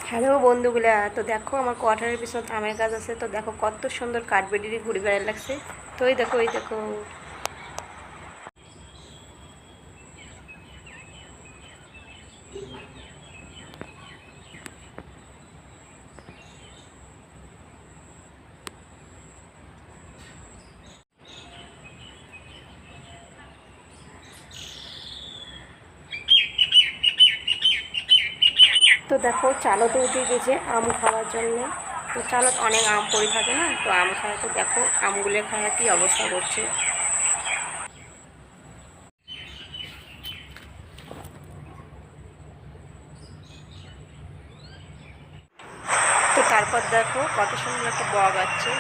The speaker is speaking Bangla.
হ্যালো বন্ধুগুলা, তো দেখো আমার কোয়ার্টারের পিছনে আমের গাছ আছে। তো দেখো কত সুন্দর কাঠবেড়ি ঘুরে বেড়ায় লাগছে। তো এই দেখো। তো দেখো চালতে উঠে গেছে আম খাওয়ার জন্য। তো চালত অনেক আম পড়ে থাকে না, তো আম খায়। তো দেখো আমগুলো খায় কি অবস্থা করছে। তো তারপর দেখো কত সুন্দর একটা বক আছে,